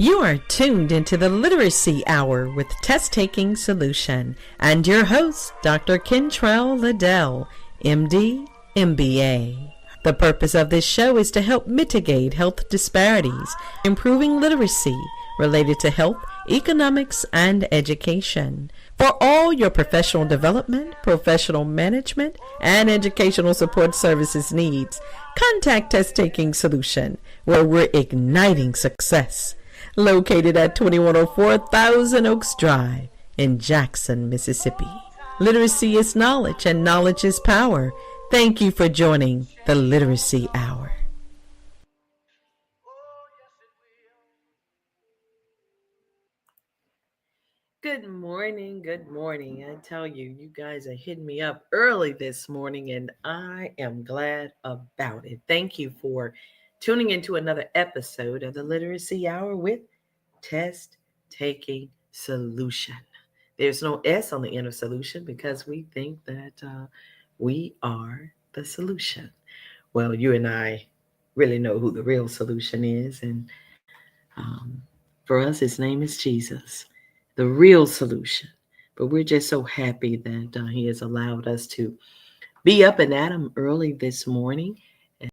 You are tuned into the Literacy Hour with Test Taking Solution and your host, Dr. Kentrell Liddell, MD, MBA. The purpose of this show is to help mitigate health disparities, improving literacy related to health, economics, and education. For all your professional development, professional management, and educational support services needs, contact Test Taking Solution, where we're igniting success. Located at 2104 Thousand Oaks Drive in Jackson, Mississippi. Literacy is knowledge and knowledge is power. Thank you for joining the Literacy Hour. Good morning. I tell you, you guys are hitting me up early this morning, and I am glad about it. Thank you for tuning into another episode of the Literacy Hour with Test Taking Solution. There's no S on the end of solution because we think that we are the solution. Well, you and I really know who the real solution is, and for us, his name is Jesus, the real solution. But we're just so happy that he has allowed us to be up and at him early this morning.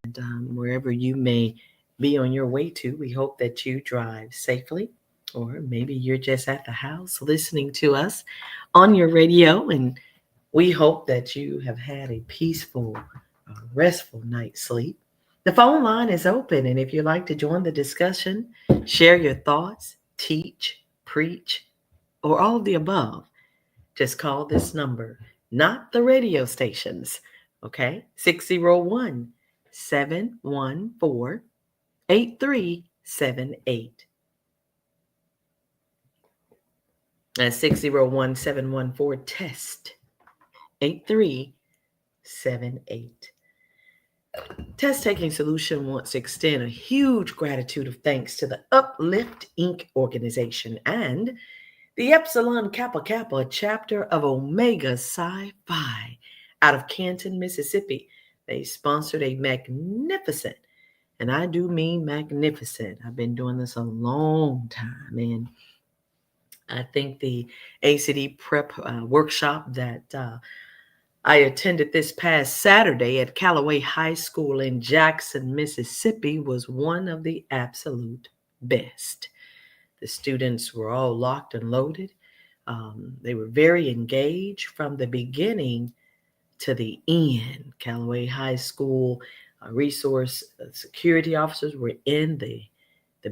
And wherever you may be on your way to, we hope that you drive safely, or maybe you're just at the house listening to us on your radio. And we hope that you have had a peaceful, restful night's sleep. The phone line is open, and if you'd like to join the discussion, share your thoughts, teach, preach, or all of the above, just call this number, not the radio stations, okay? 601-714-8378. That's 601-714-TEST 8378. Test Taking Solution wants to extend a huge gratitude of thanks to the Uplift Inc. organization and the Epsilon Kappa Kappa chapter of Omega Psi Phi out of Canton, Mississippi. They sponsored a magnificent, and I do mean magnificent. I've been doing this a long time, and I think the ACD prep workshop that I attended this past Saturday at Callaway High School in Jackson, Mississippi was one of the absolute best. The students were all locked and loaded. They were very engaged from the beginning to the end. Callaway High School resource security officers were in the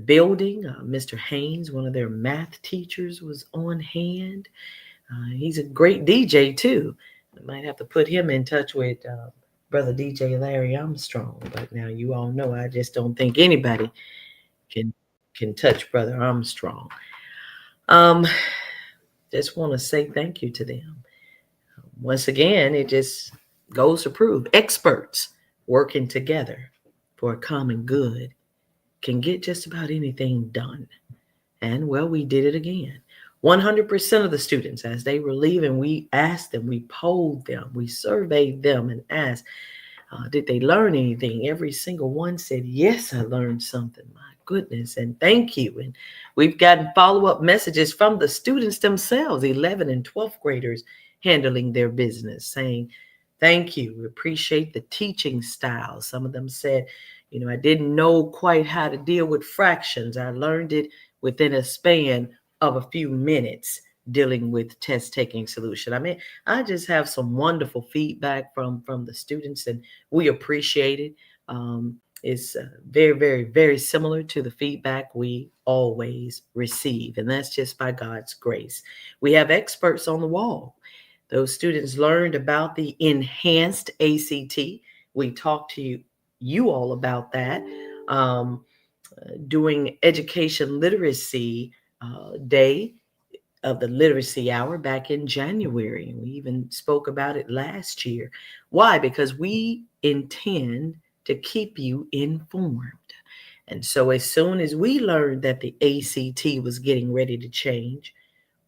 building. Mr. Haynes, one of their math teachers, was on hand. He's a great DJ too. I might have to put him in touch with brother DJ Larry Armstrong. But now you all know I just don't think anybody can touch brother Armstrong. Just want to say thank you to them. Once again, it just goes to prove experts working together for a common good can get just about anything done. And well, we did it again. 100% of the students, as they were leaving, we asked them, we polled them, we surveyed them and asked, did they learn anything? Every single one said, yes, I learned something. My goodness, and thank you. And we've gotten follow-up messages from the students themselves, 11 and 12th graders handling their business, saying, thank you, we appreciate the teaching style. Some of them said, I didn't know quite how to deal with fractions. I learned it within a span of a few minutes dealing with Test Taking Solution. I mean, I just have some wonderful feedback from the students, and we appreciate it. It's very, very, very similar to the feedback we always receive, and that's just by God's grace. We have experts on the wall. Those students learned about the enhanced ACT. We talked to you all about that doing Education Literacy Day of the Literacy Hour back in January. And we even spoke about it last year. Why? Because we intend to keep you informed. And so as soon as we learned that the ACT was getting ready to change,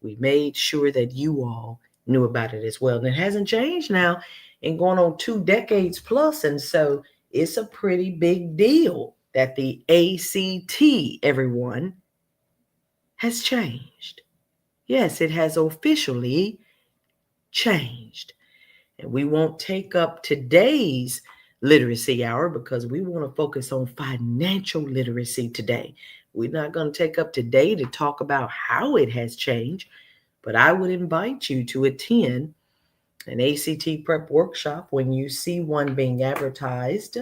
we made sure that you all knew about it as well. And it hasn't changed now in going on 2 decades plus. And so it's a pretty big deal that the ACT, everyone, has changed. Yes, it has officially changed. And we won't take up today's literacy hour because we want to focus on financial literacy today. We're not going to take up today to talk about how it has changed, but I would invite you to attend an ACT prep workshop when you see one being advertised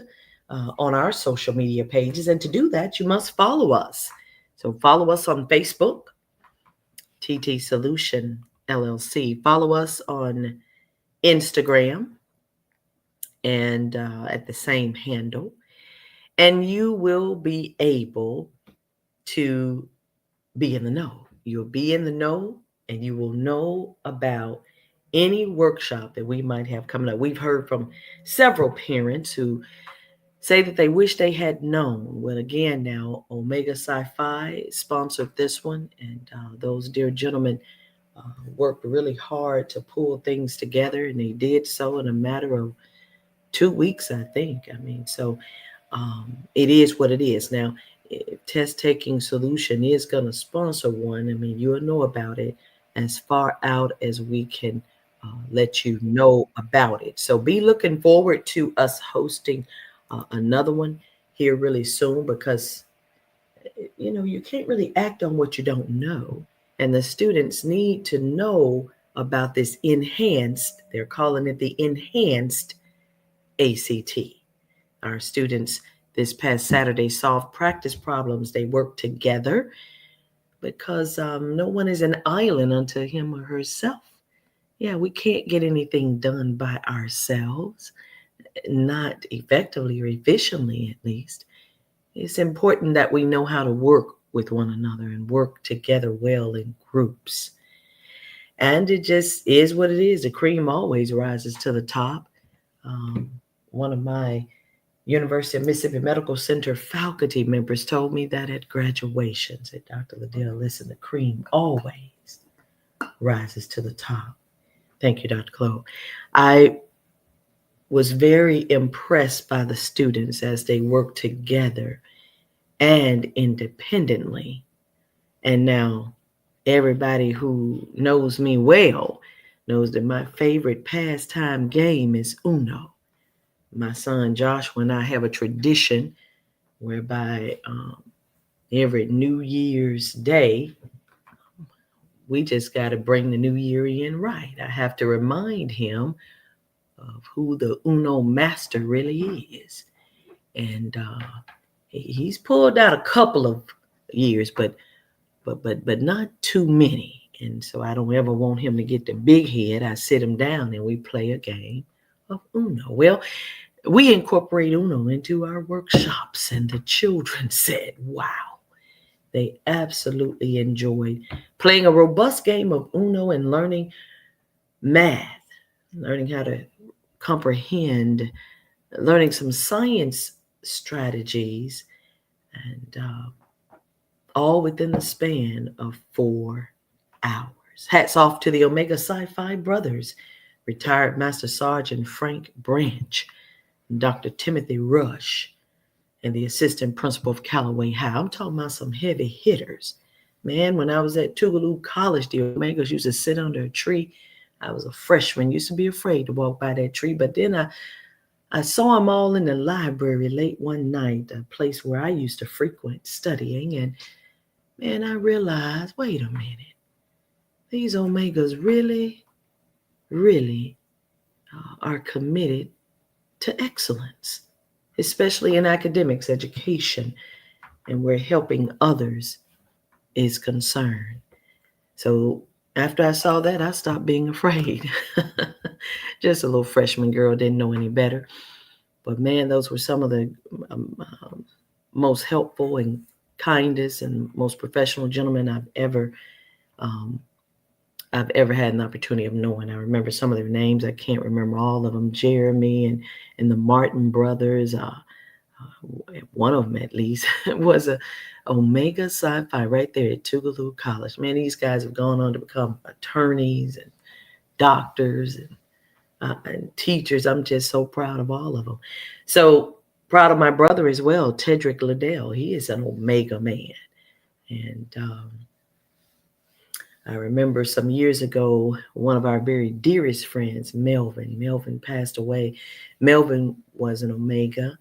on our social media pages. And to do that, you must follow us. So follow us on Facebook, TT Solution LLC. Follow us on Instagram and at the same handle. And you will be able to be in the know. You'll be in the know and you will know about any workshop that we might have coming up. We've heard from several parents who say that they wish they had known. Well, again, now Omega Sci-Fi sponsored this one, and those dear gentlemen worked really hard to pull things together, and they did so in a matter of 2 weeks, I think. I mean, so it is what it is. Now, if Test Taking Solution is going to sponsor one, I mean, you'll know about it as far out as we can let you know about it. So be looking forward to us hosting another one here really soon because, you can't really act on what you don't know. And the students need to know about this enhanced, they're calling it the enhanced ACT. Our students this past Saturday solved practice problems. They worked together because no one is an island unto him or herself. Yeah, we can't get anything done by ourselves, not effectively or efficiently at least. It's important that we know how to work with one another and work together well in groups. And it just is what it is. The cream always rises to the top. One of my University of Mississippi Medical Center faculty members told me that at graduation, said, Dr. Liddell, listen, the cream always rises to the top. Thank you, Dr. Chloe. I was very impressed by the students as they worked together and independently. And now everybody who knows me well knows that my favorite pastime game is Uno. My son Joshua and I have a tradition whereby every New Year's Day, we just got to bring the new year in right. I have to remind him of who the Uno master really is. And he's pulled out a couple of years, but not too many. And so I don't ever want him to get the big head. I sit him down and we play a game of Uno. Well, we incorporate Uno into our workshops, and the children said, wow, they absolutely enjoyed playing a robust game of Uno and learning math, learning how to comprehend, learning some science strategies, and all within the span of 4 hours. Hats off to the Omega Sci-Fi brothers, retired Master Sergeant Frank Branch, Dr. Timothy Rush, and the assistant principal of Callaway High. I'm talking about some heavy hitters. Man, when I was at Tougaloo College, the Omegas used to sit under a tree. I was a freshman, used to be afraid to walk by that tree. But then I saw them all in the library late one night, a place where I used to frequent studying. And man, I realized, wait a minute. These Omegas really, really are committed to excellence, especially in academics, education, and where helping others is concerned. So after I saw that, I stopped being afraid. Just a little freshman girl, didn't know any better. But man, those were some of the most helpful and kindest and most professional gentlemen I've ever had an opportunity of knowing. I remember some of their names. I can't remember all of them. Jeremy and the Martin brothers. One of them, at least, was a Omega Sci-Fi right there at Tougaloo College. Man, these guys have gone on to become attorneys and doctors and teachers. I'm just so proud of all of them. So proud of my brother as well, Tedrick Liddell. He is an Omega man. And I remember some years ago, one of our very dearest friends, Melvin passed away. Melvin was an Omega,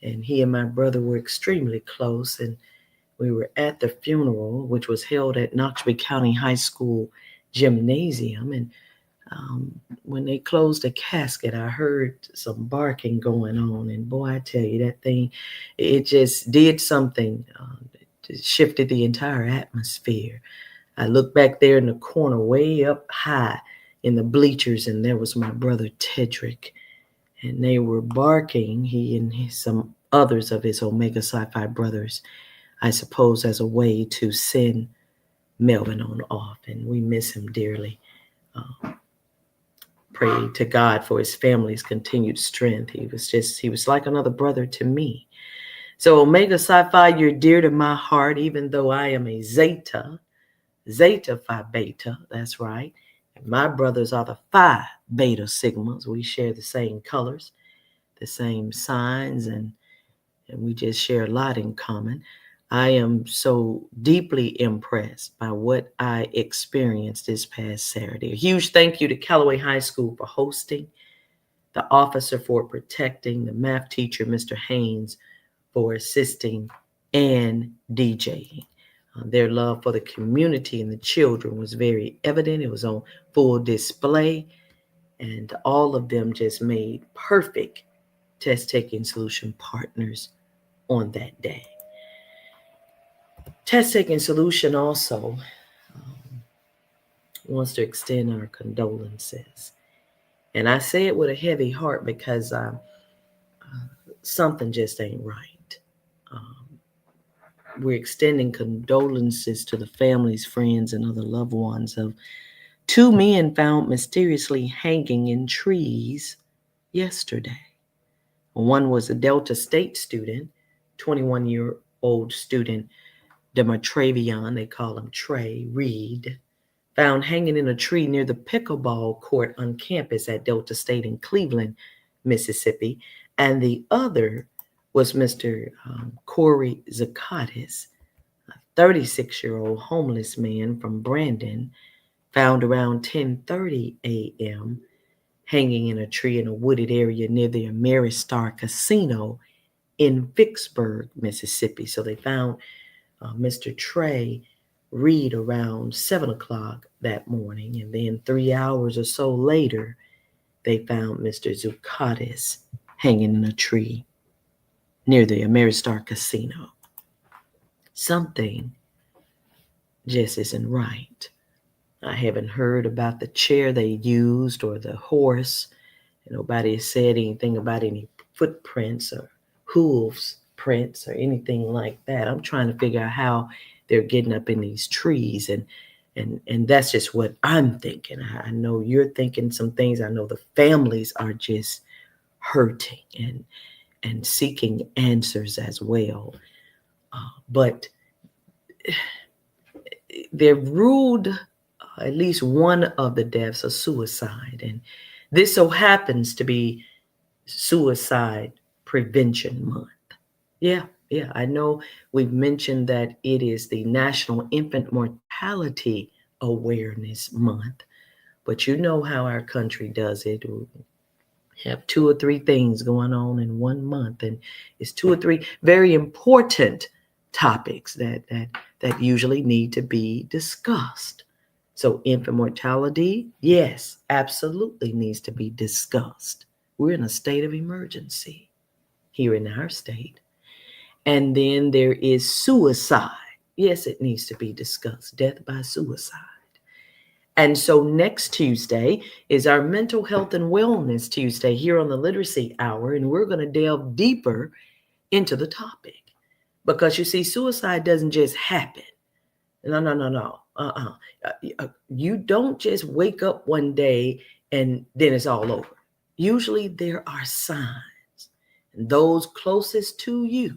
and he and my brother were extremely close. And we were at the funeral, which was held at Knoxville County High School gymnasium. And when they closed the casket, I heard some barking going on. And boy, I tell you, that thing, it just did something. It shifted the entire atmosphere. I looked back there in the corner, way up high in the bleachers, and there was my brother Tedrick. And they were barking, he and some others of his Omega Psi Phi brothers, I suppose, as a way to send Melvin on off. And we miss him dearly. Pray to God for his family's continued strength. He was like another brother to me. So Omega Psi Phi, you're dear to my heart, even though I am a Zeta Phi Beta, that's right. And my brothers are the Phi Beta Sigmas. We share the same colors, the same signs, and we just share a lot in common. I am so deeply impressed by what I experienced this past Saturday. A huge thank you to Callaway High School for hosting, the officer for protecting, the math teacher, Mr. Haynes, for assisting, and DJing. Their love for the community and the children was very evident. It was on full display, and all of them just made perfect test-taking solution partners on that day. Test-taking solution also wants to extend our condolences. And I say it with a heavy heart because something just ain't right. We're extending condolences to the families, friends, and other loved ones of two men found mysteriously hanging in trees yesterday. One was a Delta State student, 21-year-old student, Demetravion, they call him Trey Reed, found hanging in a tree near the pickleball court on campus at Delta State in Cleveland, Mississippi. And the other was Mr. Corey Zakatis, a 36-year-old homeless man from Brandon, found around 10:30 a.m. hanging in a tree in a wooded area near the Ameristar Casino in Vicksburg, Mississippi. So they found Mr. Trey Reed around 7 o'clock that morning. And then 3 hours or so later, they found Mr. Zukatis hanging in a tree near the Ameristar Casino. Something just isn't right. I haven't heard about the chair they used or the horse. Nobody has said anything about any footprints or hooves prints or anything like that. I'm trying to figure out how they're getting up in these trees, and that's just what I'm thinking. I know you're thinking some things. I know the families are just hurting and seeking answers as well. But they've ruled at least one of the deaths a suicide, and this so happens to be Suicide Prevention Month. Yeah, I know we've mentioned that it is the National Infant Mortality Awareness Month, but you know how our country does it. We have 2 or 3 things going on in 1 month, and it's 2 or 3 very important topics that usually need to be discussed. So infant mortality, yes, absolutely needs to be discussed. We're in a state of emergency here in our state. And then there is suicide. Yes, it needs to be discussed. Death by suicide. And so next Tuesday is our Mental Health and Wellness Tuesday here on the Literacy Hour. And we're going to delve deeper into the topic. Because you see, suicide doesn't just happen. No. You don't just wake up one day and then it's all over. Usually there are signs. And those closest to you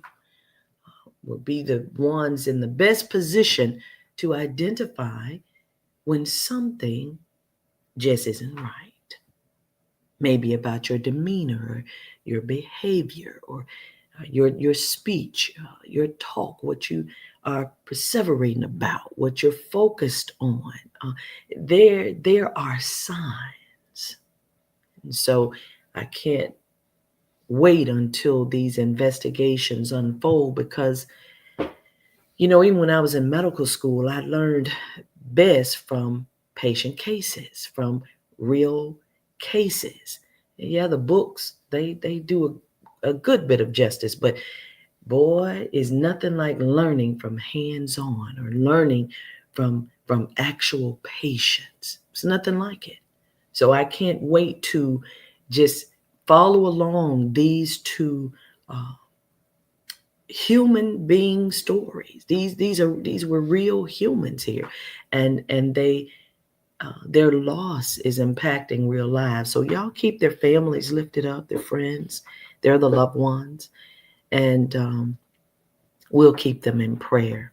will be the ones in the best position to identify when something just isn't right. Maybe about your demeanor or your behavior or your speech, your talk, what you are perseverating about, what you're focused on. There are signs. And so I can't wait until these investigations unfold because, even when I was in medical school, I learned best from patient cases, from real cases. Yeah, the books, they do a good bit of justice, but boy, is nothing like learning from hands-on or learning from actual patients. It's nothing like it. So I can't wait to just follow along these two uh, human being stories. These were real humans here, and their loss is impacting real lives. So y'all keep their families lifted up, their friends, their the loved ones, and we'll keep them in prayer.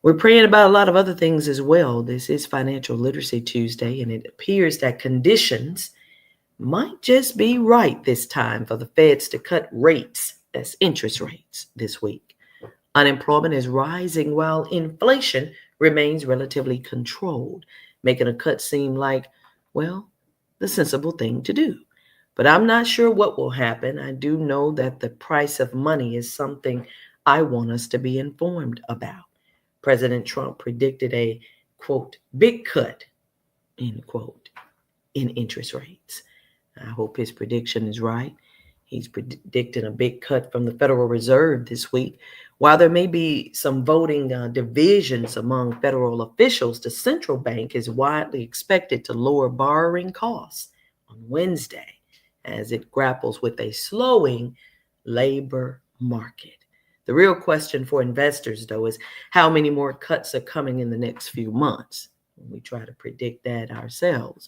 We're praying about a lot of other things as well. This is Financial Literacy Tuesday, and it appears that conditions might just be right this time for the feds to cut rates, that's interest rates, this week. Unemployment is rising while inflation remains relatively controlled, making a cut seem like, well, the sensible thing to do. But I'm not sure what will happen. I do know that the price of money is something I want us to be informed about. President Trump predicted a, quote, big cut, end quote, in interest rates. I hope his prediction is right. He's predicting a big cut from the Federal Reserve this week. While there may be some voting divisions among federal officials, the central bank is widely expected to lower borrowing costs on Wednesday as it grapples with a slowing labor market. The real question for investors, though, is how many more cuts are coming in the next few months. We try to predict that ourselves.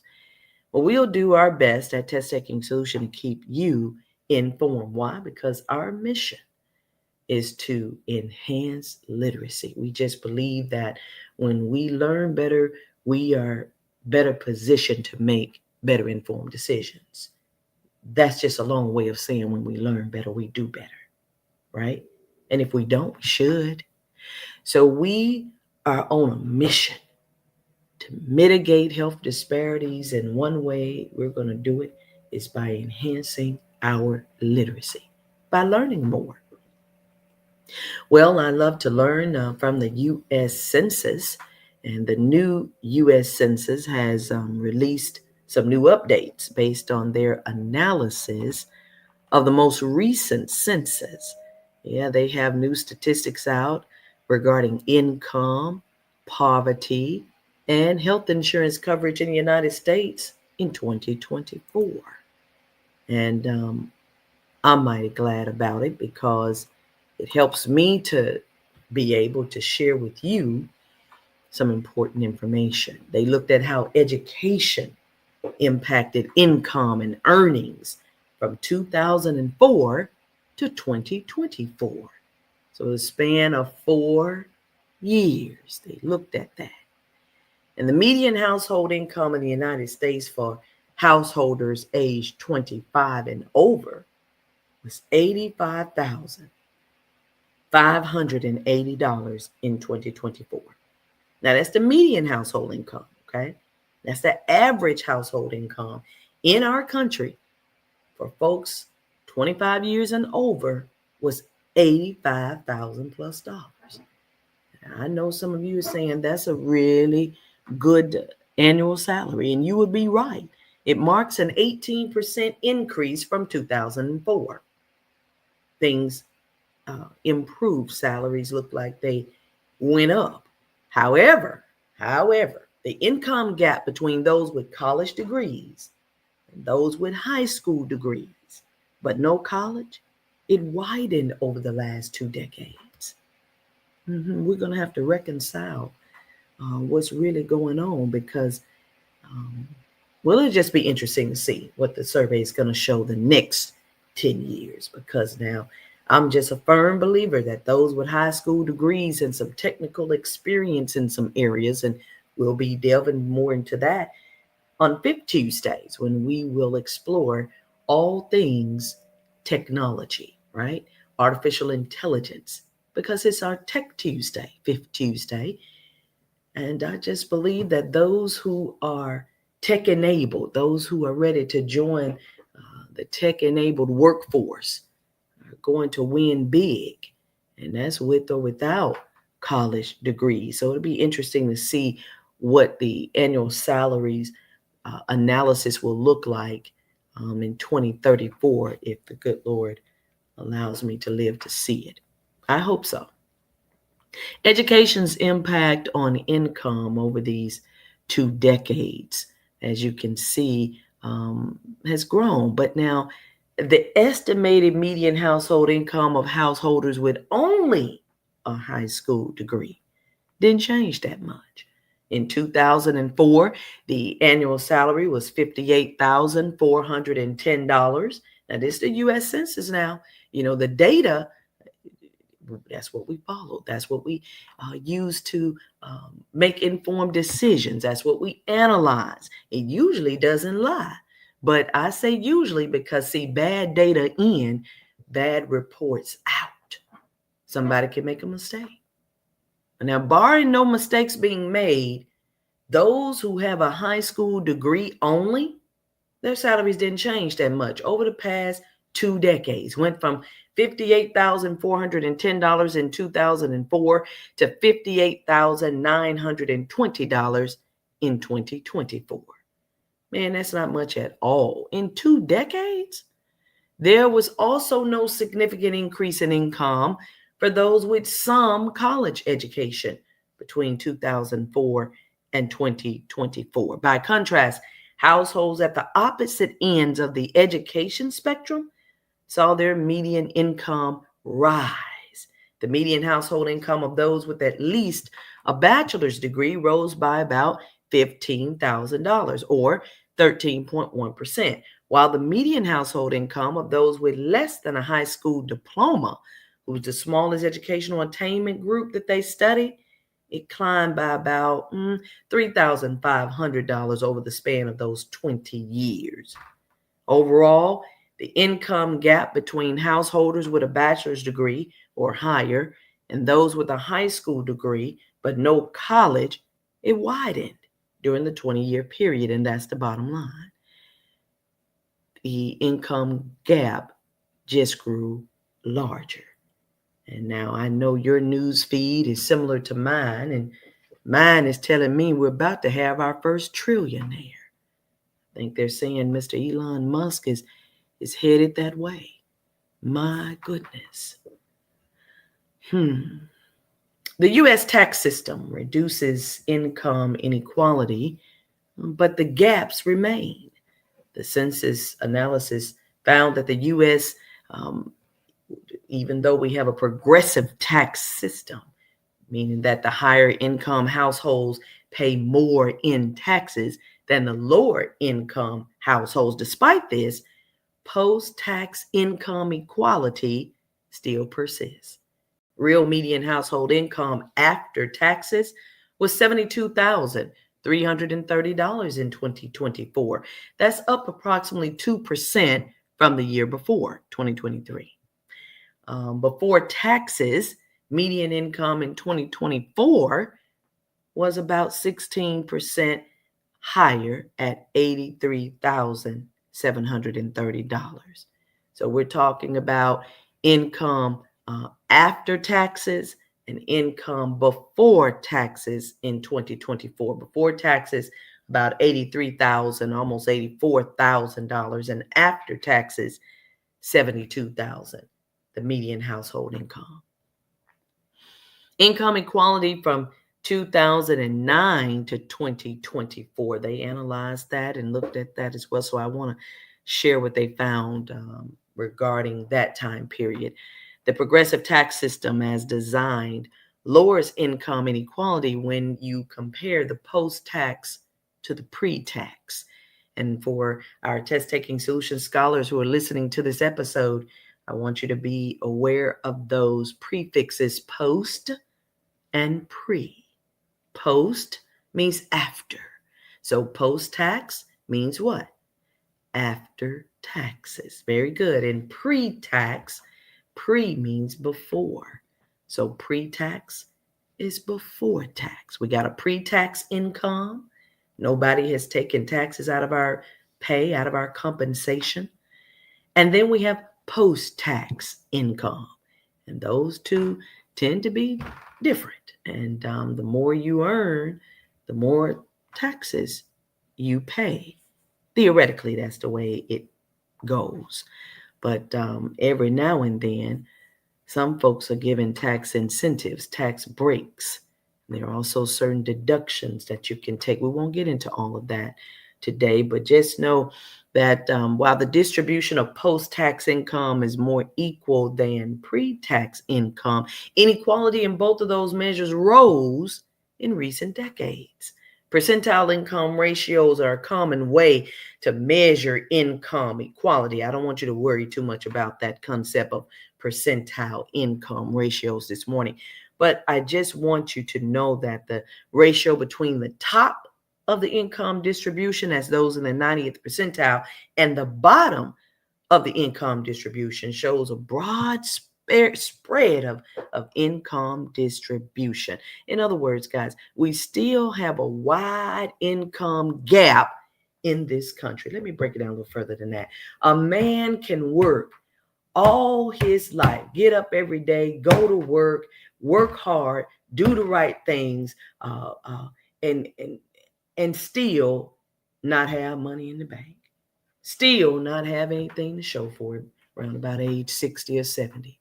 Well, we'll do our best at Test Taking Solution to keep you informed. Why? Because our mission is to enhance literacy. We just believe that when we learn better, we are better positioned to make better informed decisions. That's just a long way of saying when we learn better, we do better, right? And if we don't, we should. So we are on a mission to mitigate health disparities, and one way we're going to do it is by enhancing our literacy, by learning more. Well, I love to learn from the U.S. Census, and the new U.S. Census has released some new updates based on their analysis of the most recent census. Yeah, they have new statistics out regarding income, poverty, and health insurance coverage in the United States in 2024. And I'm mighty glad about it because it helps me to be able to share with you some important information. They looked at how education impacted income and earnings from 2004 to 2024. So the span of 4 years, they looked at that. And the median household income in the United States for householders aged 25 and over was $85,580 in 2024. Now that's the median household income, okay? That's the average household income in our country for folks 25 years and over was $85,000 plus dollars. I know some of you are saying that's a really good annual salary, and you would be right. It marks an 18% increase from 2004. Things improved. Salaries look like they went up. However, the income gap between those with college degrees and those with high school degrees, but no college, it widened over the last 2 decades. We're going to have to reconcile what's really going on because, well, it'll just be interesting to see what the survey is going to show the next 10 years because now I'm just a firm believer that those with high school degrees and some technical experience in some areas, and we'll be delving more into that on Fifth Tuesdays when we will explore all things technology, right? Artificial intelligence, because it's our Tech Tuesday, Fifth Tuesday. And I just believe that those who are tech enabled, those who are ready to join the tech enabled workforce, are going to win big. And that's with or without college degrees. So it'll be interesting to see what the annual salaries analysis will look like in 2034 if the good Lord allows me to live to see it. I hope so. Education's impact on income over these 2 decades, as you can see, has grown. But now, the estimated median household income of householders with only a high school degree didn't change that much. In 2004, the annual salary was $58,410. Now, this is the U.S. Census now. The data, that's what we follow. That's what we use to make informed decisions. That's what we analyze. It usually doesn't lie. But I say usually because, see, bad data in, bad reports out. Somebody can make a mistake. Now, barring no mistakes being made, those who have a high school degree only, their salaries didn't change that much over the past 2 decades. Went from $58,410 in 2004 to $58,920 in 2024. Man, that's not much at all. In 2 decades, there was also no significant increase in income for those with some college education between 2004 and 2024. By contrast, households at the opposite ends of the education spectrum saw their median income rise. The median household income of those with at least a bachelor's degree rose by about $15,000 or 13.1%, while the median household income of those with less than a high school diploma, who's the smallest educational attainment group that they study, it climbed by about $3,500 over the span of those 20 years. Overall, the income gap between householders with a bachelor's degree or higher and those with a high school degree but no college, it widened during the 20-year period, and that's the bottom line. The income gap just grew larger. And now I know your news feed is similar to mine, and mine is telling me we're about to have our first trillionaire. I think they're saying Mr. Elon Musk is headed that way. My goodness. The U.S. tax system reduces income inequality, but the gaps remain. The census analysis found that the U.S., even though we have a progressive tax system, meaning that the higher income households pay more in taxes than the lower income households. Despite this, post-tax income equality still persists. Real median household income after taxes was $72,330 in 2024. That's up approximately 2% from the year before, 2023. Before taxes, median income in 2024 was about 16% higher at $83,730. So we're talking about income after taxes and income before taxes in 2024. Before taxes, about $83,000, almost $84,000, and after taxes, $72,000, the median household income. Income equality from 2009 to 2024. They analyzed that and looked at that as well. So I want to share what they found regarding that time period. The progressive tax system as designed lowers income inequality when you compare the post-tax to the pre-tax. And for our test-taking solution scholars who are listening to this episode, I want you to be aware of those prefixes post and pre. Post means after. So post-tax means what? After taxes. Very good. And pre-tax Pre means before. So pre-tax is before tax. We got a pre-tax income. Nobody has taken taxes out of our pay, out of our compensation. And then we have post-tax income. And those two tend to be different. And the more you earn, the more taxes you pay. Theoretically, that's the way it goes. But every now and then, some folks are given tax incentives, tax breaks. There are also certain deductions that you can take. We won't get into all of that today, but just know that while the distribution of post-tax income is more equal than pre-tax income, inequality in both of those measures rose in recent decades. Percentile income ratios are a common way to measure income equality. I don't want you to worry too much about that concept of percentile income ratios this morning, but I just want you to know that the ratio between the top of the income distribution, as those in the 90th percentile, and the bottom of the income distribution shows a broad spread of income distribution. In other words, guys, we still have a wide income gap in this country. Let me break it down a little further than that. A man can work all his life, get up every day, go to work hard, do the right things, and still not have money in the bank, still not have anything to show for it around about age 60 or 70.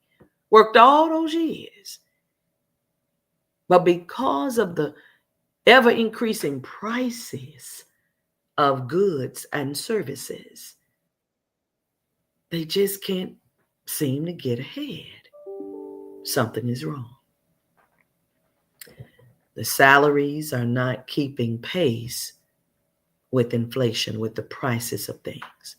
Worked all those years. But because of the ever increasing prices of goods and services, they just can't seem to get ahead. Something is wrong. The salaries are not keeping pace with inflation, with the prices of things.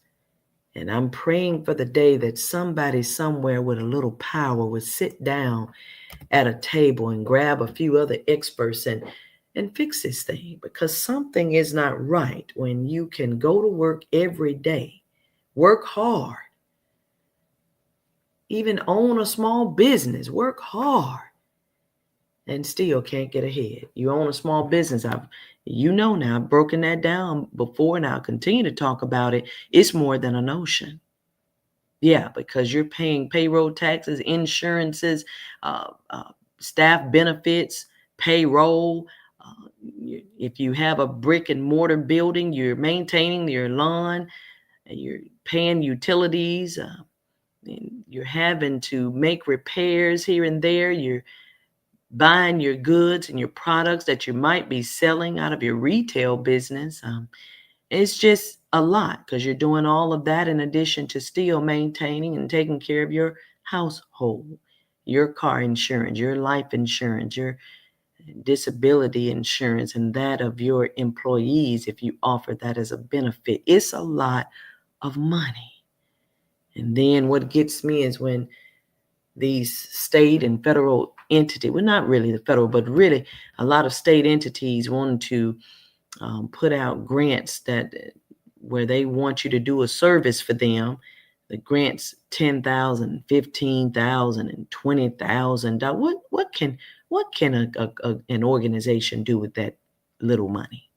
And I'm praying for the day that somebody somewhere with a little power would sit down at a table and grab a few other experts and fix this thing, because something is not right when you can go to work every day, work hard, even own a small business, work hard, and still can't get ahead. You own a small business. I've broken that down before, and I'll continue to talk about it. It's more than a notion. Yeah, because you're paying payroll taxes, insurances, staff benefits, payroll. If you have a brick and mortar building, you're maintaining your lawn, you're paying utilities, you're having to make repairs here and there, you're buying your goods and your products that you might be selling out of your retail business. It's just a lot, because you're doing all of that in addition to still maintaining and taking care of your household, your car insurance, your life insurance, your disability insurance, and that of your employees if you offer that as a benefit. It's a lot of money. And then what gets me is when these state and federal entities, well, not really the federal, but really a lot of state entities want to put out grants where they want you to do a service for them. The grants $10,000, $15,000, and $20,000. What can an organization do with that little money?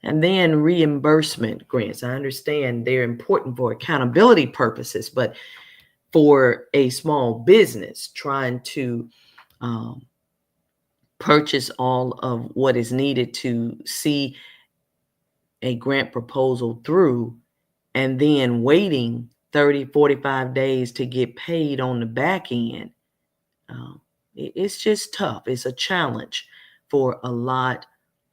And then reimbursement grants. I understand they're important for accountability purposes, but for a small business trying to purchase all of what is needed to see a grant proposal through, and then waiting 30, 45 days to get paid on the back end, it's just tough. It's a challenge for a lot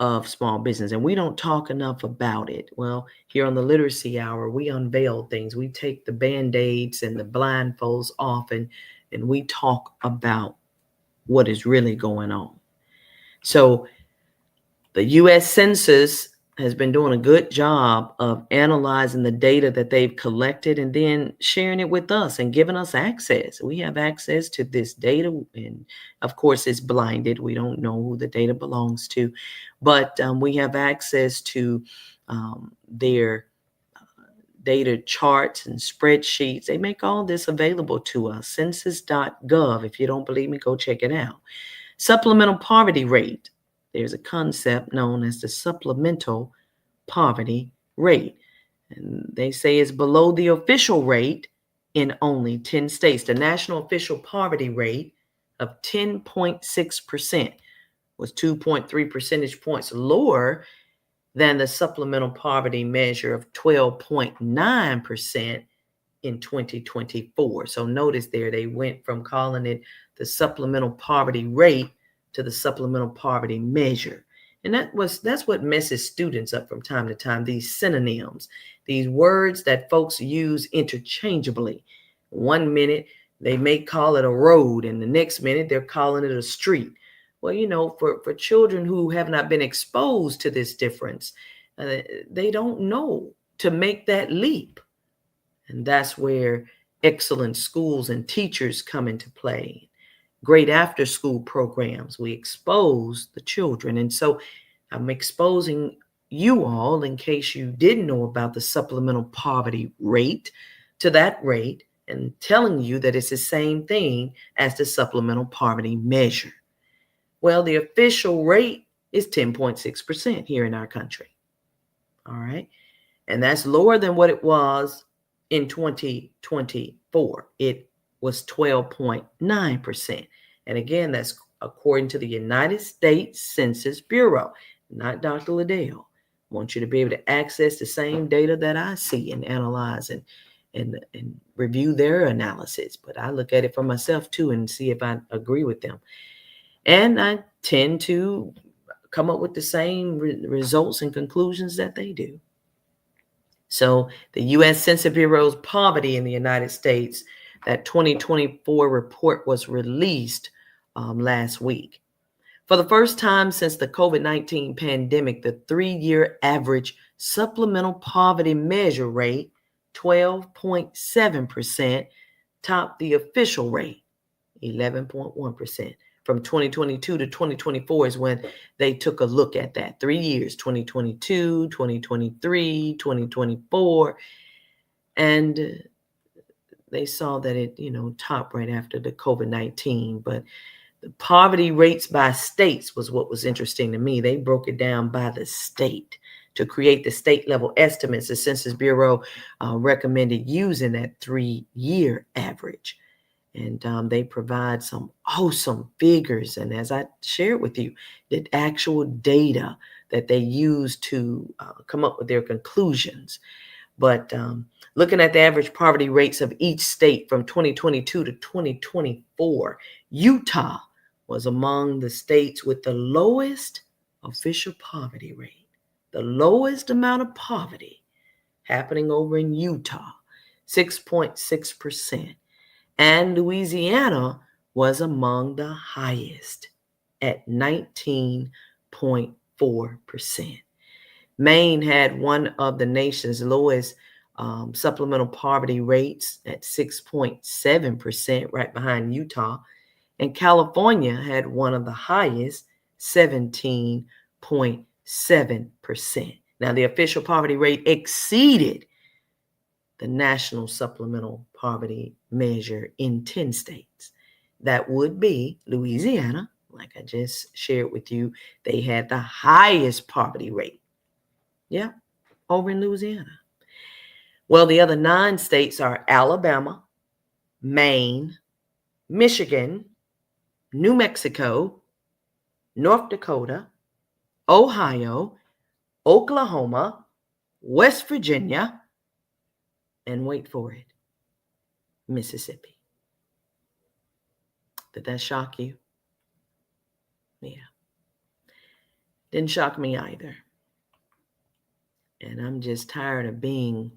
of small business, and we don't talk enough about it. Well, here on the Literacy Hour, we unveil things. We take the Band-Aids and the blindfolds off, and we talk about what is really going on. So the U.S. Census has been doing a good job of analyzing the data that they've collected and then sharing it with us and giving us access. We have access to this data, and of course it's blinded. We don't know who the data belongs to, but we have access to their data charts and spreadsheets. They make all this available to us. Census.gov. If you don't believe me, go check it out. Supplemental poverty rate. There's a concept known as the supplemental poverty rate. And they say it's below the official rate in only 10 states. The national official poverty rate of 10.6% was 2.3 percentage points lower than the supplemental poverty measure of 12.9% in 2024. So notice there, they went from calling it the supplemental poverty rate to the supplemental poverty measure. And that's what messes students up from time to time, these synonyms, these words that folks use interchangeably. One minute they may call it a road, and the next minute they're calling it a street. Well, for children who have not been exposed to this difference, they don't know to make that leap. And that's where excellent schools and teachers come into play. Great after-school programs. We expose the children. And so I'm exposing you all, in case you didn't know about the supplemental poverty rate, to that rate, and telling you that it's the same thing as the supplemental poverty measure. Well, the official rate is 10.6% here in our country. All right. And that's lower than what it was in 2024. It was 12.9%. And again, that's according to the United States Census Bureau, not Dr. Liddell. I want you to be able to access the same data that I see and analyze and review their analysis. But I look at it for myself too and see if I agree with them. And I tend to come up with the same results and conclusions that they do. So the U.S. Census Bureau's poverty in the United States, that 2024 report was released last week. For the first time since the COVID-19 pandemic, the 3-year average supplemental poverty measure rate, 12.7%, topped the official rate, 11.1%. From 2022 to 2024 is when they took a look at that. 3 years, 2022, 2023, 2024. And they saw that it, topped right after the COVID-19. But the poverty rates by states was what was interesting to me. They broke it down by the state to create the state level estimates. The Census Bureau recommended using that 3-year average. And they provide some awesome figures. And as I shared with you, the actual data that they use to come up with their conclusions. But looking at the average poverty rates of each state from 2022 to 2024, Utah was among the states with the lowest official poverty rate, the lowest amount of poverty happening over in Utah, 6.6%. And Louisiana was among the highest at 19.4%. Maine had one of the nation's lowest supplemental poverty rates at 6.7%, right behind Utah. And California had one of the highest, 17.7%. Now, the official poverty rate exceeded the national supplemental poverty measure in 10 states. That would be Louisiana, like I just shared with you. They had the highest poverty rate. Yeah, over in Louisiana. Well, the other 9 states are Alabama, Maine, Michigan, New Mexico, North Dakota, Ohio, Oklahoma, West Virginia, and wait for it, Mississippi. Did that shock you? Yeah. Didn't shock me either. And I'm just tired of being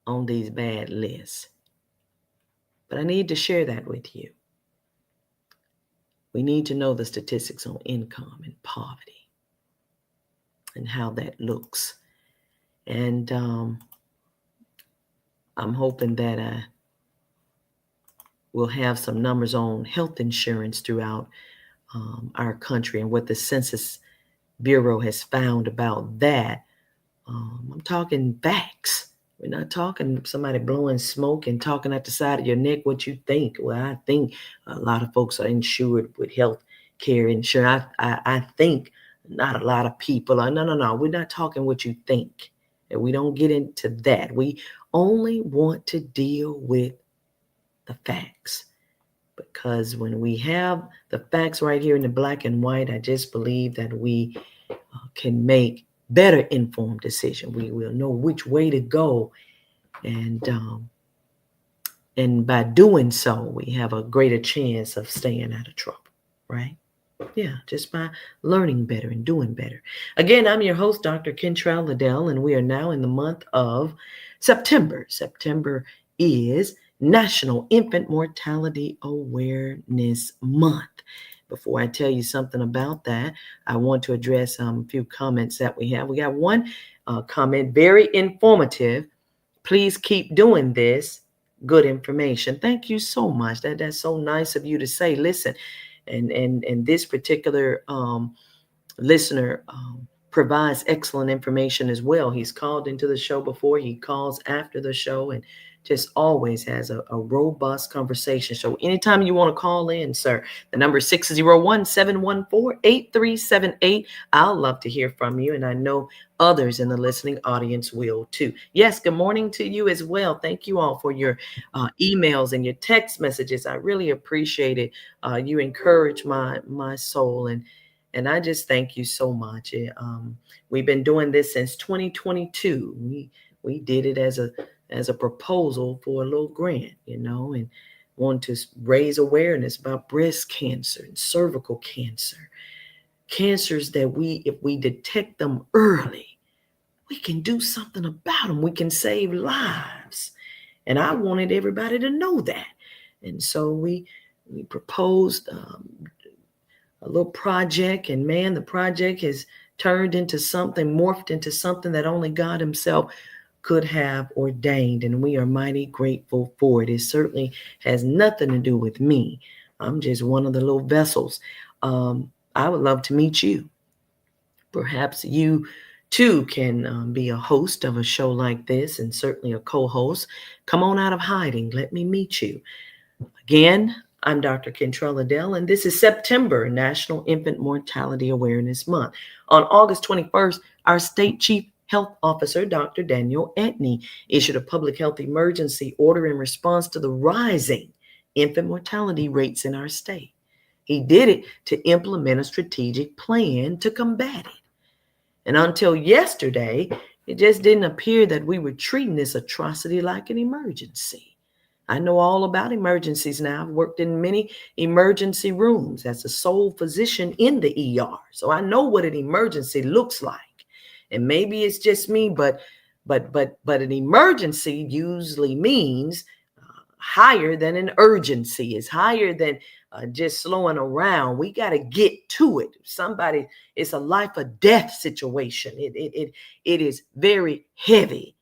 on these bad lists. But I need to share that with you. We need to know the statistics on income and poverty and how that looks. And I'm hoping that we'll have some numbers on health insurance throughout our country and what the Census Bureau has found about that I'm talking facts. We're not talking somebody blowing smoke and talking at the side of your neck what you think. Well, I think a lot of folks are insured with health care insurance. I think not a lot of people are. No. We're not talking what you think. And we don't get into that. We only want to deal with the facts. Because when we have the facts right here in the black and white, I just believe that we can make better informed decision. We will know which way to go, and by doing so, we have a greater chance of staying out of trouble, right? Yeah, just by learning better and doing better. Again, I'm your host, Dr. Kentrell Liddell, and we are now in the month of September. September is National Infant Mortality Awareness Month. Before I tell you something about that, I want to address a few comments that we have. We got one comment, very informative. Please keep doing this. Good information. Thank you so much. That's so nice of you to say. Listen, and this particular listener provides excellent information as well. He's called into the show before. He calls after the show and just always has a robust conversation. So anytime you want to call in, sir, the number is 601-714-8378. I'll love to hear from you, and I know others in the listening audience will too. Yes, good morning to you as well. Thank you all for your emails and your text messages. I really appreciate it. You encourage my soul, and I just thank you so much. We've been doing this since 2022. We did it as a proposal for a little grant, and want to raise awareness about breast cancer and cervical cancer, cancers that if we detect them early, we can do something about them. We can save lives. And I wanted everybody to know that. And so we proposed a little project, and man, the project has turned into something, morphed into something that only God himself could have ordained, and we are mighty grateful for it. It certainly has nothing to do with me. I'm just one of the little vessels. I would love to meet you. Perhaps you too can be a host of a show like this, and certainly a co-host. Come on out of hiding. Let me meet you. Again, I'm Dr. Kentrell Liddell, and this is September, National Infant Mortality Awareness Month. On August 21st, our state chief health officer, Dr. Daniel Etney, issued a public health emergency order in response to the rising infant mortality rates in our state. He did it to implement a strategic plan to combat it. And until yesterday, it just didn't appear that we were treating this atrocity like an emergency. I know all about emergencies now. I've worked in many emergency rooms as a sole physician in the ER. So I know what an emergency looks like. And maybe it's just me, but an emergency usually means higher than an urgency. It's higher than just slowing around. We got to get to it. Somebody, it's a life or death situation. It is very heavy.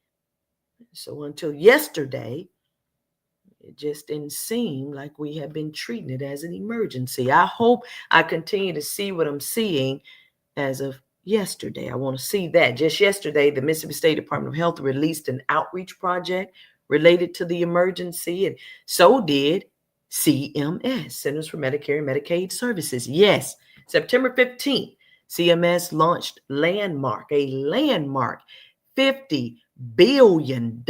So until yesterday, it just didn't seem like we have been treating it as an emergency. I hope I continue to see what I'm seeing as of yesterday. I want to see that. Just yesterday, the Mississippi State Department of Health released an outreach project related to the emergency, and so did CMS, Centers for Medicare and Medicaid Services. Yes, September 15th, CMS launched a landmark $50 billion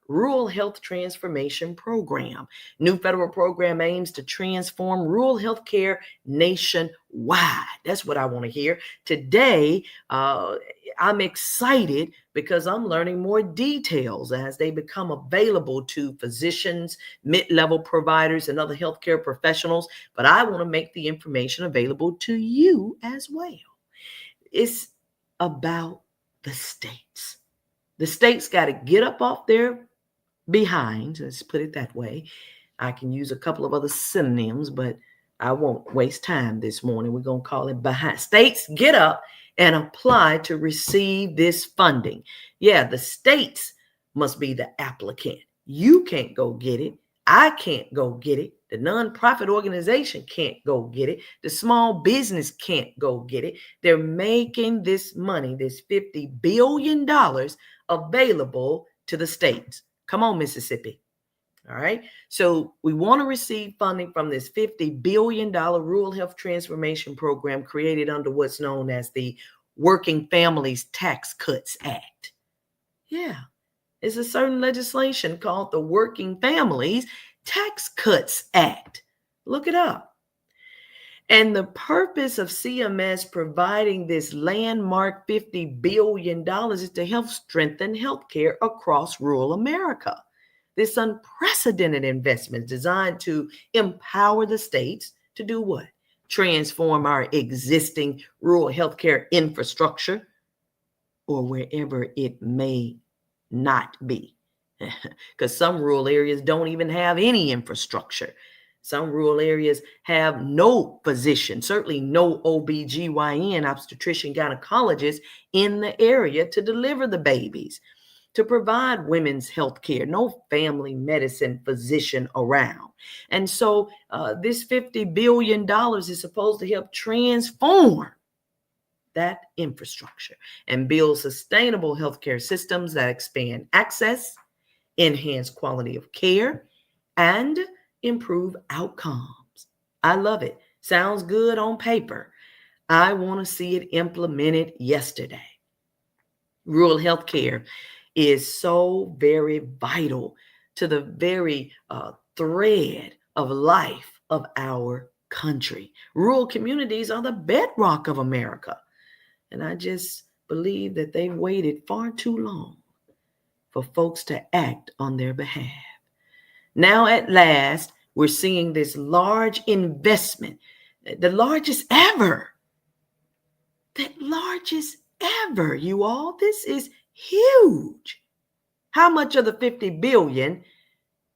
Rural Health Transformation Program. New federal program aims to transform rural health care nationwide. That's what I want to hear. Today, I'm excited because I'm learning more details as they become available to physicians, mid-level providers, and other healthcare professionals. But I want to make the information available to you as well. It's about the states. The states got to get up off their behind, let's put it that way. I can use a couple of other synonyms, but I won't waste time this morning. We're going to call it behind. States, get up and apply to receive this funding. Yeah, the states must be the applicant. You can't go get it. I can't go get it. The nonprofit organization can't go get it. The small business can't go get it. They're making this money, this $50 billion available to the states. Come on, Mississippi. All right. So we want to receive funding from this $50 billion rural health transformation program created under what's known as the Working Families Tax Cuts Act. Yeah. It's a certain legislation called the Working Families Tax Cuts Act. Look it up. And the purpose of CMS providing this landmark $50 billion is to help strengthen healthcare across rural America. This unprecedented investment is designed to empower the states to do what? Transform our existing rural healthcare infrastructure, or wherever it may not be. Because some rural areas don't even have any infrastructure. Some rural areas have no physician, certainly no OBGYN, obstetrician, gynecologist in the area to deliver the babies, to provide women's health care, no family medicine physician around. And so this $50 billion is supposed to help transform that infrastructure and build sustainable healthcare systems that expand access, enhance quality of care, and improve outcomes. I love it. Sounds good on paper. I want to see it implemented yesterday. Rural healthcare is so very vital to the very thread of life of our country. Rural communities are the bedrock of America. And I just believe that they waited far too long for folks to act on their behalf. Now, at last, we're seeing this large investment, the largest ever. The largest ever, you all. This is huge. How much of the $50 billion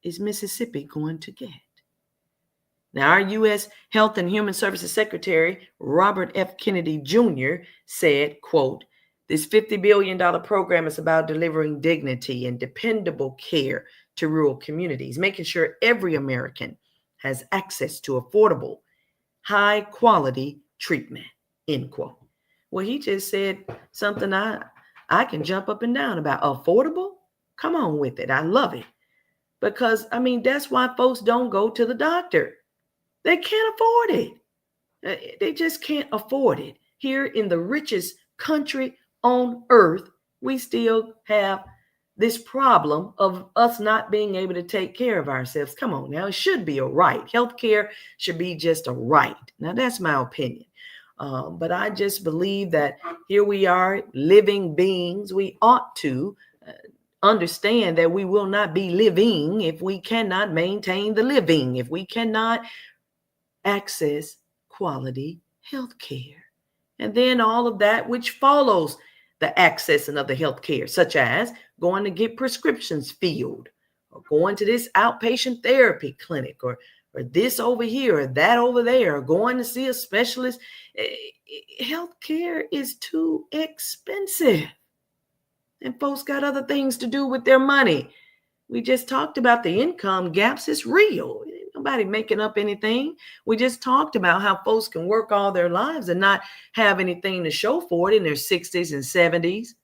is Mississippi going to get? Now, our U.S. Health and Human Services Secretary, Robert F. Kennedy Jr., said, quote, this $50 billion program is about delivering dignity and dependable care to rural communities, making sure every American has access to affordable, high-quality treatment, end quote. Well, he just said something I can jump up and down about. Affordable? Come on with it. I love it. Because, that's why folks don't go to the doctor. They can't afford it. They just can't afford it. Here in the richest country on earth, we still have this problem of us not being able to take care of ourselves. Come on now, it should be a right. Healthcare should be just a right. Now, that's my opinion. But I just believe that here we are, living beings. We ought to understand that we will not be living if we cannot maintain the living, if we cannot access quality health care. And then all of that which follows the accessing of the health care, such as going to get prescriptions filled, or going to this outpatient therapy clinic, or this over here, or that over there, or going to see a specialist. Health care is too expensive. And folks got other things to do with their money. We just talked about the income gaps. It's real. Nobody making up anything. We just talked about how folks can work all their lives and not have anything to show for it in their 60s and 70s.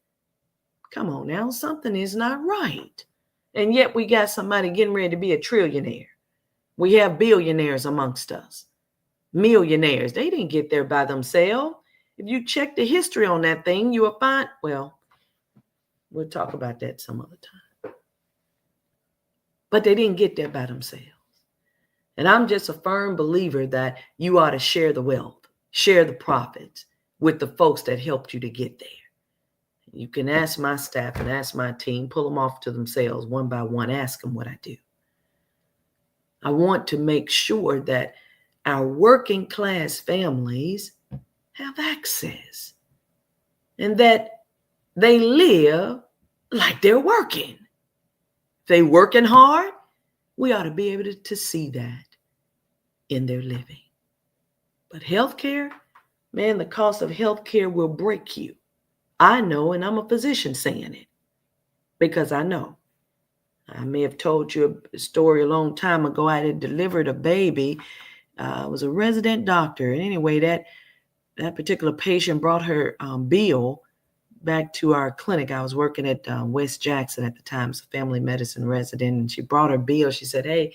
Come on now, something is not right. And yet we got somebody getting ready to be a trillionaire. We have billionaires amongst us. Millionaires. They didn't get there by themselves. If you check the history on that thing, you will find, well, we'll talk about that some other time. But they didn't get there by themselves. And I'm just a firm believer that you ought to share the wealth, share the profits with the folks that helped you to get there. You can ask my staff and ask my team, pull them off to themselves one by one, ask them what I do. I want to make sure that our working class families have access and that they live like they're working. If they're working hard, we ought to be able to see that in their living. But healthcare, man, the cost of healthcare will break you. I know, and I'm a physician saying it because I know. I may have told you a story a long time ago. I had delivered a baby. I was a resident doctor. And anyway, that particular patient brought her bill back to our clinic. I was working at West Jackson at the time, as a family medicine resident. And she brought her bill. She said, "Hey,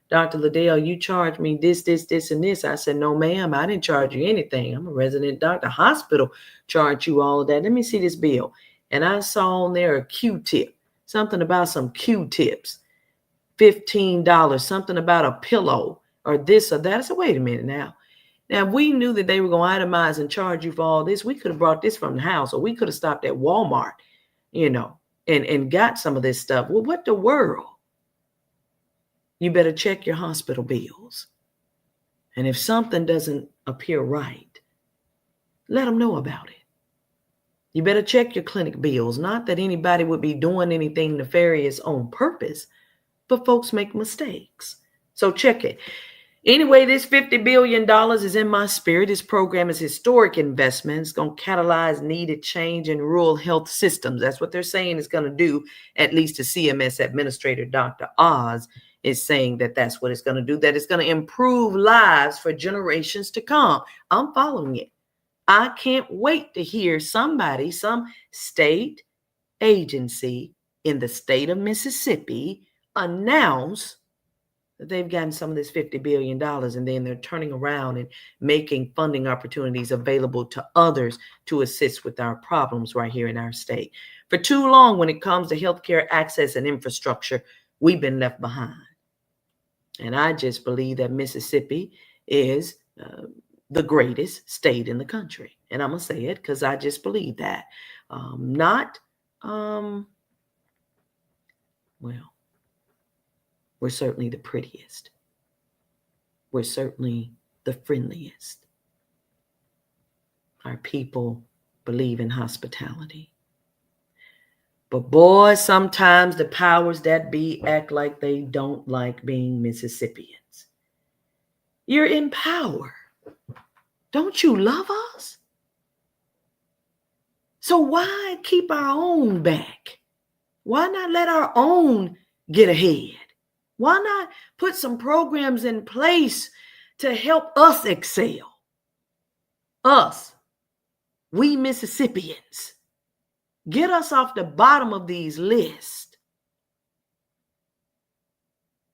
Dr. Liddell, you charged me this, and this." I said, "No, ma'am, I didn't charge you anything. I'm a resident doctor. Hospital charged you all of that. Let me see this bill." And I saw on there a Q-tip, something about some Q-tips, $15, something about a pillow or this or that. I said, "Wait a minute now. Now, if we knew that they were going to itemize and charge you for all this, we could have brought this from the house, or we could have stopped at Walmart, and got some of this stuff." Well, what the world? You better check your hospital bills. And if something doesn't appear right, let them know about it. You better check your clinic bills. Not that anybody would be doing anything nefarious on purpose, but folks make mistakes. So check it. Anyway, this $50 billion is in my spirit. This program is historic investment. It's going to catalyze needed change in rural health systems. That's what they're saying it's going to do. At least the CMS Administrator, Dr. Oz, is saying that that's what it's going to do, that it's going to improve lives for generations to come. I'm following it. I can't wait to hear somebody, some state agency in the state of Mississippi announce that they've gotten some of this $50 billion, and then they're turning around and making funding opportunities available to others to assist with our problems right here in our state. For too long, when it comes to healthcare access and infrastructure, we've been left behind. And I just believe that Mississippi is the greatest state in the country. And I'm going to say it because I just believe that. We're certainly the prettiest. We're certainly the friendliest. Our people believe in hospitality. But boy, sometimes the powers that be act like they don't like being Mississippians. You're in power. Don't you love us? So why keep our own back? Why not let our own get ahead? Why not put some programs in place to help us excel? Us, we Mississippians. Get us off the bottom of these lists.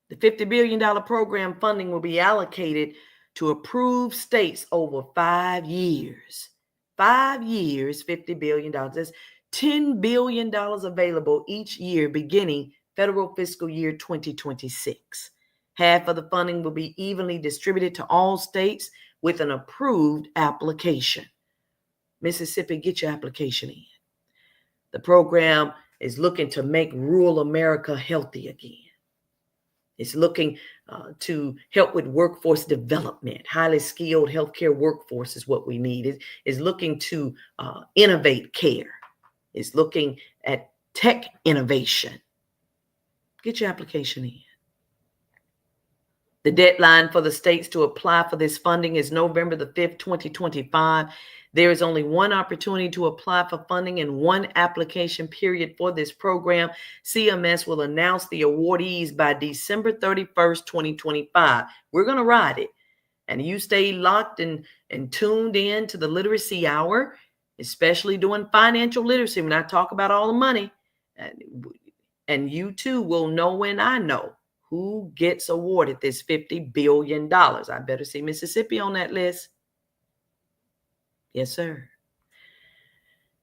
The $50 billion program funding will be allocated to approved states over 5 years. 5 years, $50 billion. That's $10 billion available each year beginning federal fiscal year 2026. Half of the funding will be evenly distributed to all states with an approved application. Mississippi, get your application in. The program is looking to make rural America healthy again. It's looking to help with workforce development. Highly skilled healthcare workforce is what we need. It's looking to innovate care. It's looking at tech innovation. Get your application in. The deadline for the states to apply for this funding is November the 5th, 2025. There is only one opportunity to apply for funding and one application period for this program. CMS will announce the awardees by December 31st, 2025. We're going to ride it. And you stay locked and tuned in to the Literacy Hour, especially doing financial literacy. When I talk about all the money, and you too will know when I know who gets awarded this $50 billion. I better see Mississippi on that list. Yes, sir.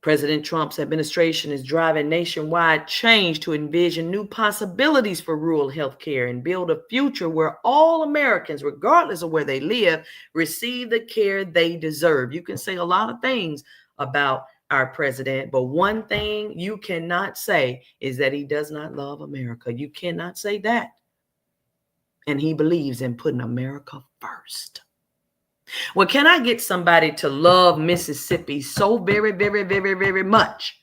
President Trump's administration is driving nationwide change to envision new possibilities for rural healthcare and build a future where all Americans, regardless of where they live, receive the care they deserve. You can say a lot of things about our president, but one thing you cannot say is that he does not love America. You cannot say that. And he believes in putting America first. Well, can I get somebody to love Mississippi so very, very, very, very much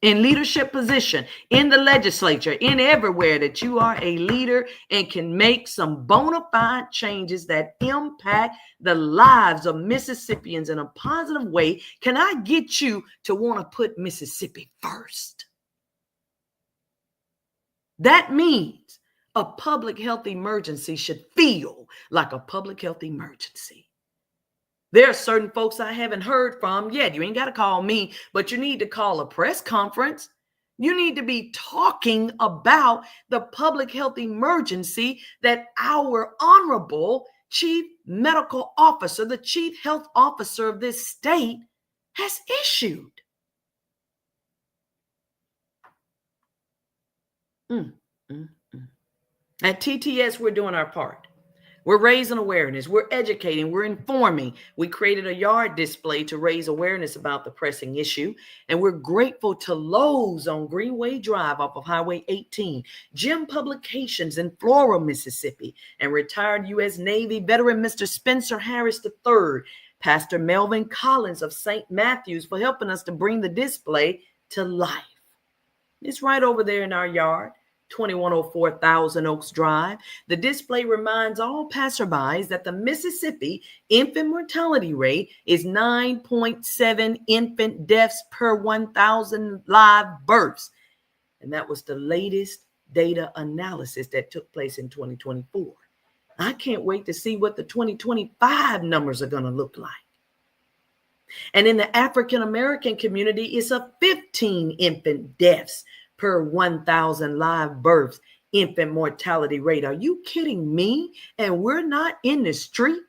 in leadership position, in the legislature, in everywhere, that you are a leader and can make some bona fide changes that impact the lives of Mississippians in a positive way? Can I get you to want to put Mississippi first? That means a public health emergency should feel like a public health emergency. There are certain folks I haven't heard from yet. You ain't got to call me, but you need to call a press conference. You need to be talking about the public health emergency that our honorable chief medical officer, the chief health officer of this state, has issued. At TTS, we're doing our part. We're raising awareness. We're educating. We're informing. We created a yard display to raise awareness about the pressing issue. And we're grateful to Lowe's on Greenway Drive off of Highway 18, Jim Publications in Floral, Mississippi, and retired U.S. Navy veteran Mr. Spencer Harris III, Pastor Melvin Collins of St. Matthews for helping us to bring the display to life. It's right over there in our yard. 2104 Thousand Oaks Drive. The display reminds all passerbys that the Mississippi infant mortality rate is 9.7 infant deaths per 1,000 live births. And that was the latest data analysis that took place in 2024. I can't wait to see what the 2025 numbers are going to look like. And in the African American community, it's a 15 infant deaths per 1,000 live births infant mortality rate. Are you kidding me? And we're not in the street.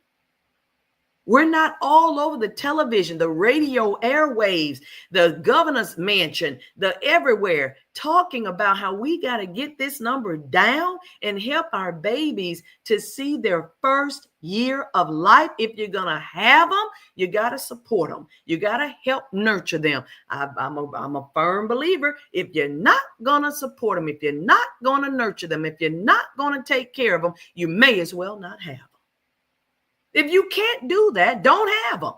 We're not all over the television, the radio airwaves, the governor's mansion, the everywhere, talking about how we got to get this number down and help our babies to see their first year of life. If you're going to have them, you got to support them. You got to help nurture them. I'm a firm believer. If you're not going to support them, if you're not going to nurture them, if you're not going to take care of them, you may as well not have them. If you can't do that, don't have them.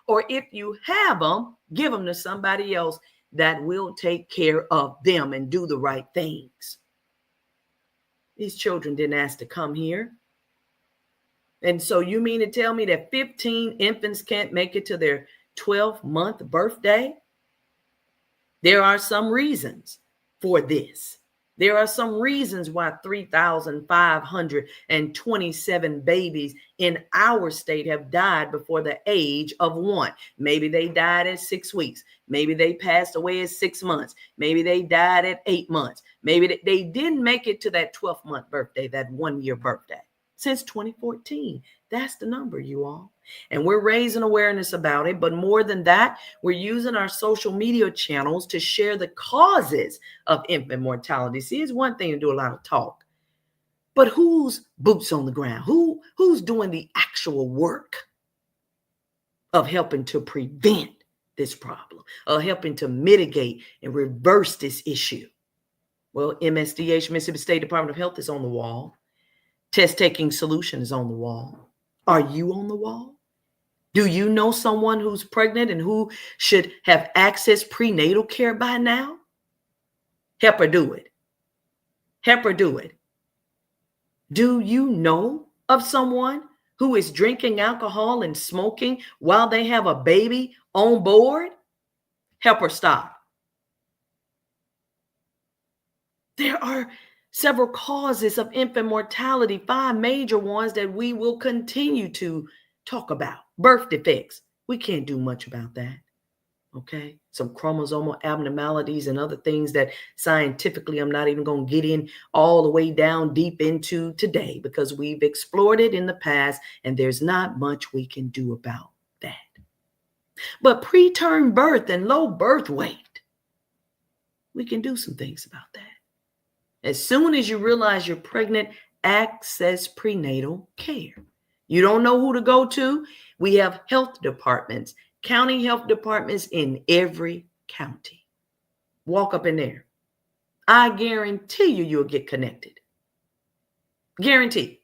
Or if you have them, give them to somebody else that will take care of them and do the right things. These children didn't ask to come here. And so you mean to tell me that 15 infants can't make it to their 12th-month birthday? There are some reasons for this. There are some reasons why 3,527 babies in our state have died before the age of 1. Maybe they died at 6 weeks. Maybe they passed away at 6 months. Maybe they died at 8 months. Maybe they didn't make it to that 12th-month birthday, that 1-year birthday. Since 2014. That's the number, you all. And we're raising awareness about it. But more than that, we're using our social media channels to share the causes of infant mortality. See, it's one thing to do a lot of talk, but who's boots on the ground? Who's doing the actual work of helping to prevent this problem, of helping to mitigate and reverse this issue? Well, MSDH, Mississippi State Department of Health, is on the wall. Test Taking Solution is on the wall. Are you on the wall? Do you know someone who's pregnant and who should have access prenatal care by now? Help her do it. Help her do it. Do you know of someone who is drinking alcohol and smoking while they have a baby on board? Help her stop. There are several causes of infant mortality, 5 major ones that we will continue to talk about. Birth defects. We can't do much about that. Okay. Some chromosomal abnormalities and other things that scientifically I'm not even going to get in all the way down deep into today because we've explored it in the past and there's not much we can do about that. But preterm birth and low birth weight, we can do some things about that. As soon as you realize you're pregnant, access prenatal care. You don't know who to go to? We have health departments, county health departments in every county. Walk up in there. I guarantee you'll get connected. Guarantee.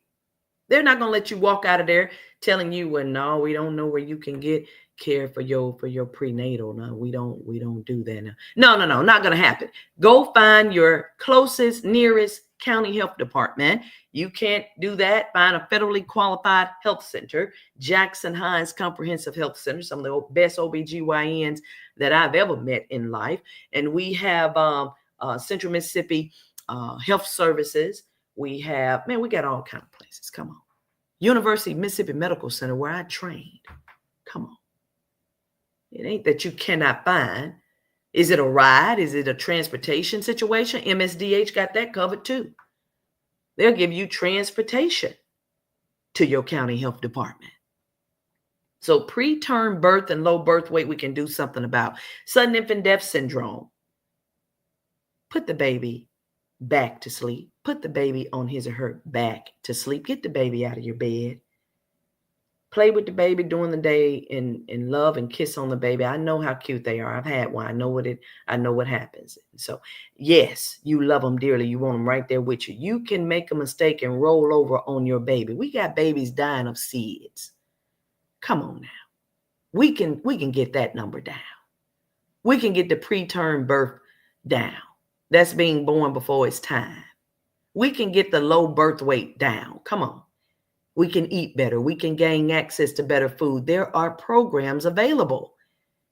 They're not going to let you walk out of there telling you, well, no, we don't know where you can get care for your prenatal. No, we don't do that now. No, not going to happen. Go find your closest, nearest county health department. You can't do that. Find a federally qualified health center, Jackson Hines Comprehensive Health Center, some of the best OBGYNs that I've ever met in life. And we have Central Mississippi health services. We have, man, we got all kind of places. Come on. University of Mississippi Medical Center, where I trained. Come on. It ain't that you cannot find. Is it a ride? Is it a transportation situation? MSDH got that covered too. They'll give you transportation to your county health department. So preterm birth and low birth weight, we can do something about. Sudden infant death syndrome. Put the baby back to sleep. Put the baby on his or her back to sleep. Get the baby out of your bed. Play with the baby during the day and love and kiss on the baby. I know how cute they are. I've had one. I know what happens. So yes, you love them dearly. You want them right there with you. You can make a mistake and roll over on your baby. We got babies dying of SIDS. Come on now. We can get that number down. We can get the preterm birth down. That's being born before its time. We can get the low birth weight down. Come on. We can eat better. We can gain access to better food. There are programs available.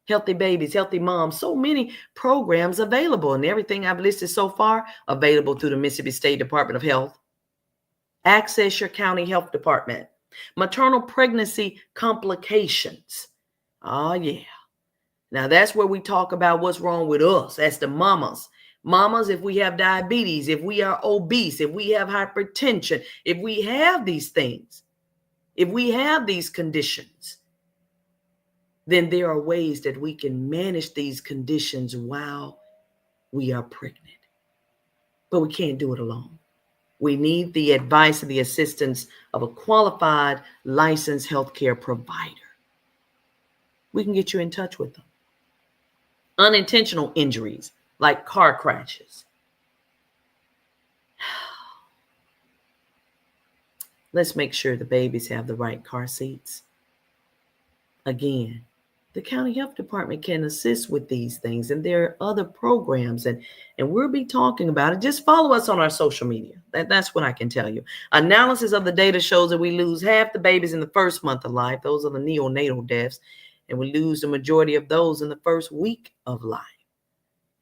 Healthy babies, healthy moms, so many programs available. And everything I've listed so far, available through the Mississippi State Department of Health. Access your county health department. Maternal pregnancy complications. Oh, yeah. Now, that's where we talk about what's wrong with us. That's the mamas. Mamas, if we have diabetes, if we are obese, if we have hypertension, if we have these things, if we have these conditions, then there are ways that we can manage these conditions while we are pregnant. But we can't do it alone. We need the advice and the assistance of a qualified, licensed healthcare provider. We can get you in touch with them. Unintentional injuries, like car crashes. Let's make sure the babies have the right car seats. Again, the county health department can assist with these things, and there are other programs, and we'll be talking about it. Just follow us on our social media. That's what I can tell you. Analysis of the data shows that we lose half the babies in the first month of life. Those are the neonatal deaths, and we lose the majority of those in the first week of life.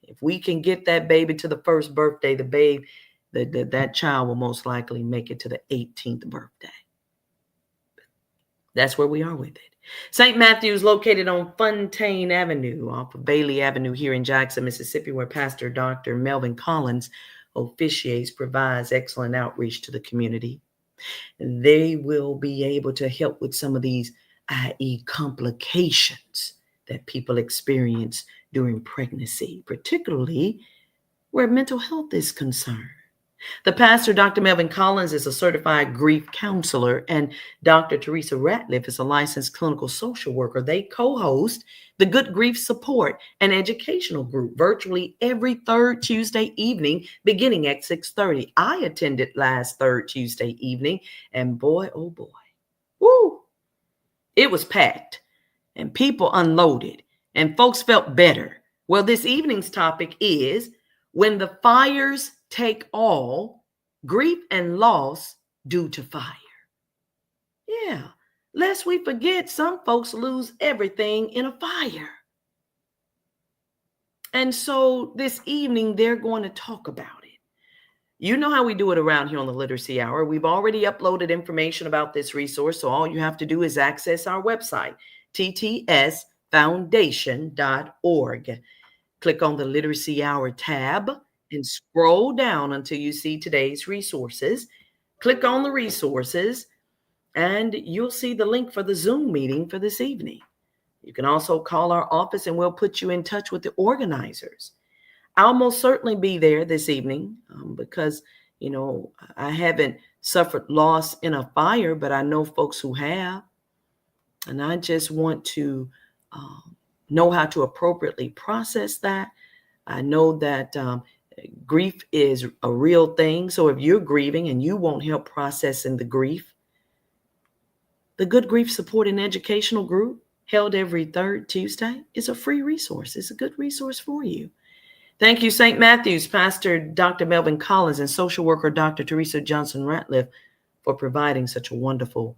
If we can get that baby to the first birthday, that child will most likely make it to the 18th birthday. That's where we are with it. St. Matthew's, located on Fontaine Avenue off of Bailey Avenue here in Jackson, Mississippi, where Pastor Dr. Melvin Collins officiates, provides excellent outreach to the community. And they will be able to help with some of these, i.e., complications that people experience during pregnancy, particularly where mental health is concerned. The pastor, Dr. Melvin Collins, is a certified grief counselor, and Dr. Teresa Ratliff is a licensed clinical social worker. They co-host the Good Grief Support and Educational Group virtually every third Tuesday evening, beginning at 6:30. I attended last third Tuesday evening, and boy, oh boy, woo, it was packed, and people unloaded, and folks felt better. Well, this evening's topic is when the fires take all, grief and loss due to fire. Yeah, lest we forget, some folks lose everything in a fire. And so this evening, they're going to talk about it. You know how we do it around here on the Literacy Hour. We've already uploaded information about this resource, so all you have to do is access our website, ttsfoundation.org. Click on the Literacy Hour tab and scroll down until you see today's resources. Click on the resources, and you'll see the link for the Zoom meeting for this evening. You can also call our office, and we'll put you in touch with the organizers. I'll most certainly be there this evening because, I haven't suffered loss in a fire, but I know folks who have. And I just want to know how to appropriately process that. I know that grief is a real thing. So if you're grieving and you want help processing the grief, the Good Grief Support and Educational Group, held every third Tuesday, is a free resource. It's a good resource for you. Thank you, St. Matthew's, Pastor Dr. Melvin Collins, and social worker Dr. Teresa Johnson Ratliff, for providing such a wonderful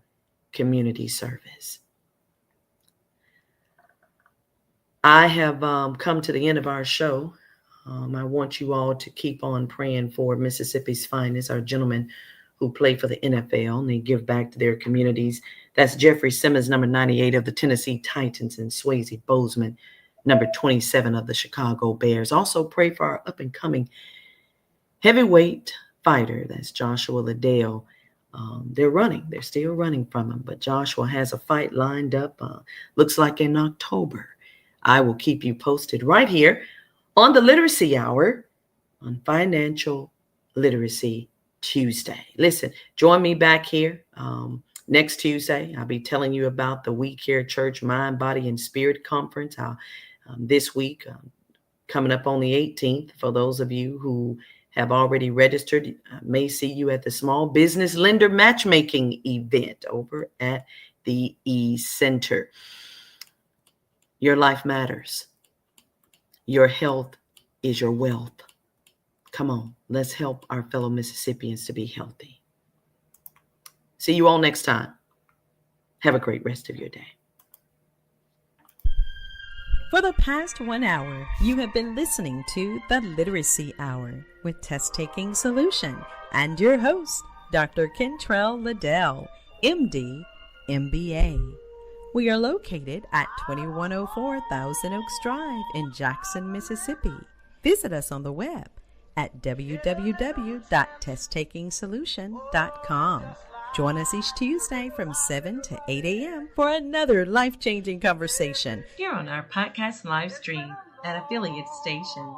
community service. I have come to the end of our show. I want you all to keep on praying for Mississippi's finest, our gentlemen who play for the NFL and they give back to their communities. That's Jeffrey Simmons, number 98 of the Tennessee Titans, and Swayze Bozeman, number 27 of the Chicago Bears. Also pray for our up-and-coming heavyweight fighter. That's Joshua Liddell. They're still running from him, but Joshua has a fight lined up, looks like in October. I will keep you posted right here on the Literacy Hour on Financial Literacy Tuesday. Listen, join me back here next Tuesday. I'll be telling you about the We Care Church Mind, Body, and Spirit Conference this week, coming up on the 18th. For those of you who have already registered, I may see you at the Small Business Lender Matchmaking event over at the E-Center. Your life matters. Your health is your wealth. Come on, let's help our fellow Mississippians to be healthy. See you all next time. Have a great rest of your day. For the past 1 hour, you have been listening to the Literacy Hour with Test Taking Solution and your host, Dr. Kentrell Liddell, MD, MBA. We are located at 2104 Thousand Oaks Drive in Jackson, Mississippi. Visit us on the web at www.testtakingsolution.com. Join us each Tuesday from 7 to 8 a.m. for another life-changing conversation here on our podcast live stream and affiliate stations.